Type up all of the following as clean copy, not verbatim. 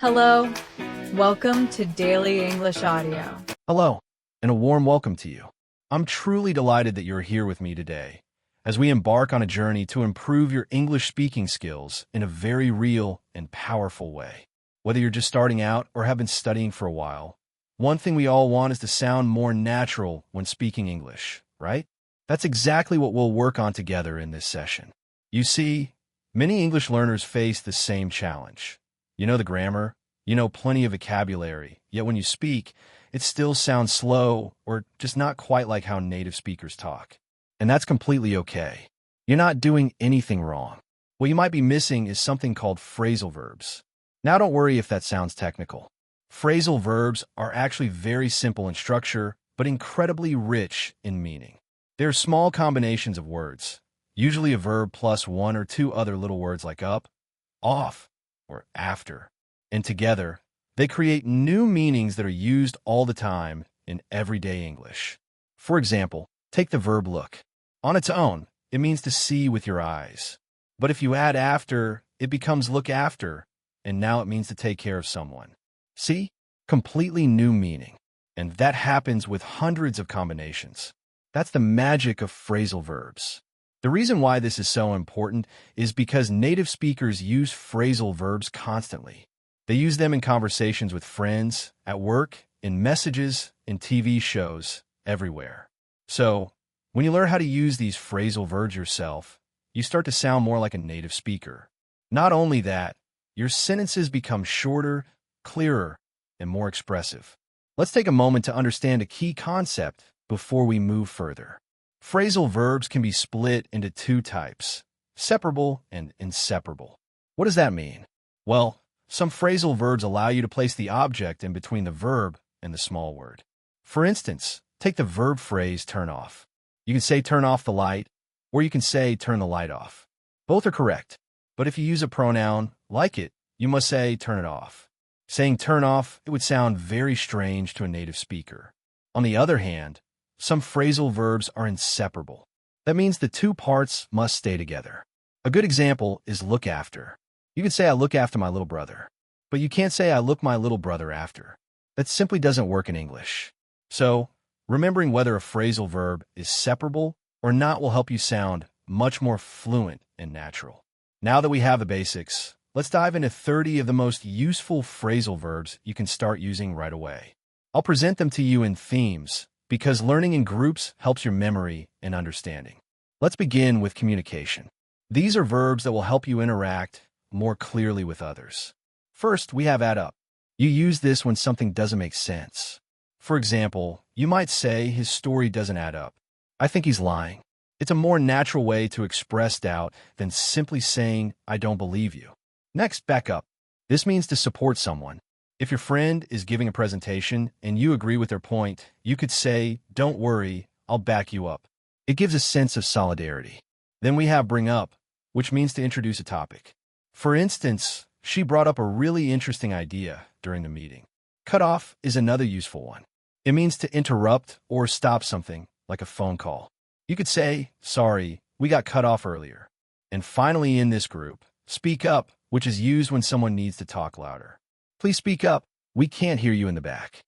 Hello, welcome to Daily English Audio. Hello, and a warm welcome to you. I'm truly delighted that you're here with me today as we embark on a journey to improve your English speaking skills in a very real and powerful way. Whether you're just starting out or have been studying for a while, one thing we all want is to sound more natural when speaking English, right? That's exactly what we'll work on together in this session. You see, many English learners face the same challenge. You know the grammar, you know plenty of vocabulary, yet when you speak, it still sounds slow or just not quite like how native speakers talk. And that's completely okay. You're not doing anything wrong. What you might be missing is something called phrasal verbs. Now don't worry if that sounds technical. Phrasal verbs are actually very simple in structure, but incredibly rich in meaning. They're small combinations of words, usually a verb plus one or two other little words like up, off, or after. And together, they create new meanings that are used all the time in everyday English. For example, take the verb look. On its own, it means to see with your eyes. But if you add after, it becomes look after, and now it means to take care of someone. See? Completely new meaning. And that happens with hundreds of combinations. That's the magic of phrasal verbs. The reason why this is so important is because native speakers use phrasal verbs constantly. They use them in conversations with friends, at work, in messages, in TV shows, everywhere. So, when you learn how to use these phrasal verbs yourself, you start to sound more like a native speaker. Not only that, your sentences become shorter, clearer, and more expressive. Let's take a moment to understand a key concept before we move further. Phrasal verbs can be split into two types, separable and inseparable. What does that mean? Well, some phrasal verbs allow you to place the object in between the verb and the small word. For instance, take the verb phrase turn off. You can say turn off the light, or you can say turn the light off. Both are correct, but if you use a pronoun like it, you must say turn it off. Saying turn off, it would sound very strange to a native speaker. On the other hand, some phrasal verbs are inseparable. That means the two parts must stay together. A good example is look after. You can say I look after my little brother, but you can't say I look my little brother after. That simply doesn't work in English. So, remembering whether a phrasal verb is separable or not will help you sound much more fluent and natural. Now that we have the basics, let's dive into 30 of the most useful phrasal verbs you can start using right away. I'll present them to you in themes, because learning in groups helps your memory and understanding. Let's begin with communication. These are verbs that will help you interact more clearly with others. First, we have add up. You use this when something doesn't make sense. For example, you might say his story doesn't add up. I think he's lying. It's a more natural way to express doubt than simply saying, I don't believe you. Next, back up. This means to support someone. If your friend is giving a presentation and you agree with their point, you could say, don't worry, I'll back you up. It gives a sense of solidarity. Then we have bring up, which means to introduce a topic. For instance, she brought up a really interesting idea during the meeting. Cut off is another useful one. It means to interrupt or stop something, like a phone call. You could say, sorry, we got cut off earlier. And finally in this group, speak up, which is used when someone needs to talk louder. Please speak up. We can't hear you in the back.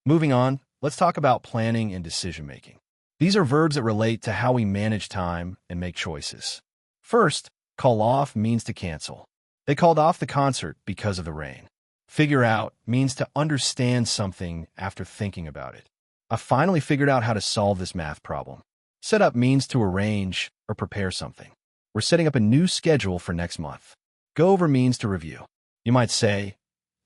Moving on, let's talk about planning and decision-making. These are verbs that relate to how we manage time and make choices. First, call off means to cancel. They called off the concert because of the rain. Figure out means to understand something after thinking about it. I finally figured out how to solve this math problem. Set up means to arrange or prepare something. We're setting up a new schedule for next month. Go over means to review. You might say,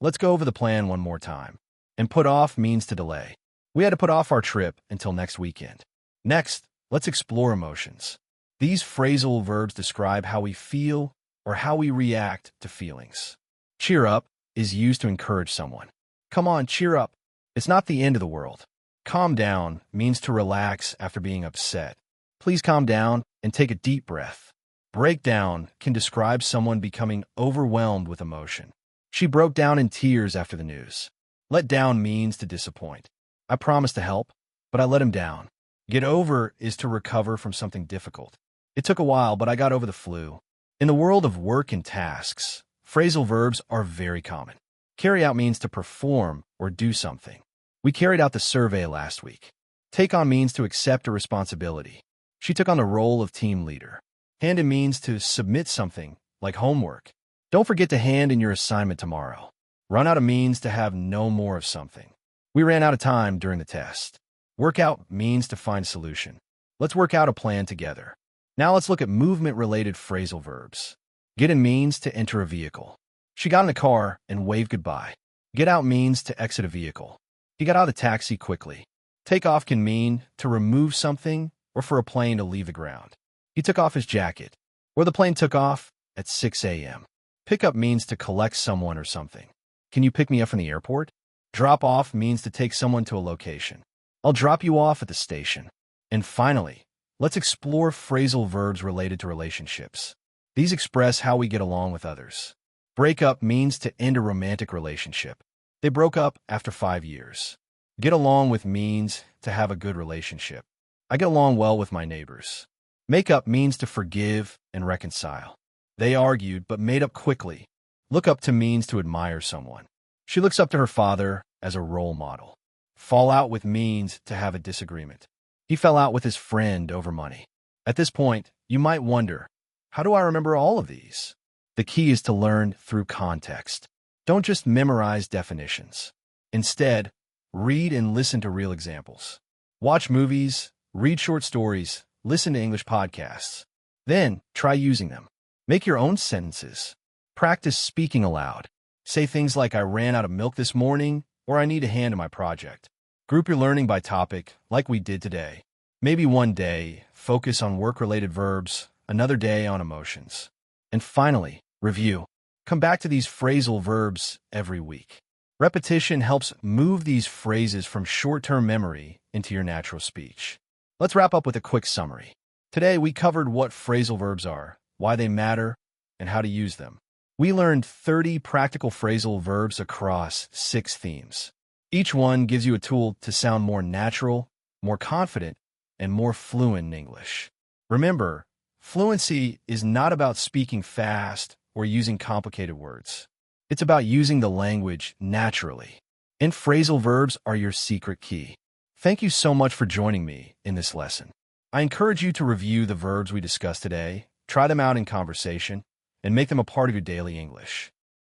let's go over the plan one more time. And put off means to delay. We had to put off our trip until next weekend. Next, let's explore emotions. These phrasal verbs describe how we feel or how we react to feelings. Cheer up is used to encourage someone. Come on, cheer up. It's not the end of the world. Calm down means to relax after being upset. Please calm down and take a deep breath. Break down can describe someone becoming overwhelmed with emotion. She broke down in tears after the news. Let down means to disappoint. I promised to help, but I let him down. Get over is to recover from something difficult. It took a while, but I got over the flu. In the world of work and tasks, phrasal verbs are very common. Carry out means to perform or do something. We carried out the survey last week. Take on means to accept a responsibility. She took on the role of team leader. Hand in means to submit something, like homework. Don't forget to hand in your assignment tomorrow. Run out of means to have no more of something. We ran out of time during the test. Work out means to find a solution. Let's work out a plan together. Now let's look at movement-related phrasal verbs. Get in means to enter a vehicle. She got in the car and waved goodbye. Get out means to exit a vehicle. He got out of the taxi quickly. Take off can mean to remove something or for a plane to leave the ground. He took off his jacket, or the plane took off at 6 a.m. Pick up means to collect someone or something. Can you pick me up from the airport? Drop off means to take someone to a location. I'll drop you off at the station. And finally, let's explore phrasal verbs related to relationships. These express how we get along with others. Break up means to end a romantic relationship. They broke up after 5 years. Get along with means to have a good relationship. I get along well with my neighbors. Make up means to forgive and reconcile. They argued but made up quickly. Look up to means to admire someone. She looks up to her father as a role model. Fall out with means to have a disagreement. He fell out with his friend over money. At this point, you might wonder, how do I remember all of these? The key is to learn through context. Don't just memorize definitions. Instead, read and listen to real examples. Watch movies, read short stories, listen to English podcasts. Then, try using them. Make your own sentences. Practice speaking aloud. Say things like, I ran out of milk this morning, or I need a hand in my project. Group your learning by topic, like we did today. Maybe one day, focus on work-related verbs, another day on emotions. And finally, review. Come back to these phrasal verbs every week. Repetition helps move these phrases from short-term memory into your natural speech. Let's wrap up with a quick summary. Today, we covered what phrasal verbs are, why they matter, and how to use them. We learned 30 practical phrasal verbs across 6 themes. Each one gives you a tool to sound more natural, more confident, and more fluent in English. Remember, fluency is not about speaking fast or using complicated words. It's about using the language naturally. And phrasal verbs are your secret key. Thank you so much for joining me in this lesson. I encourage you to review the verbs we discussed today, try them out in conversation, and make them a part of your daily English.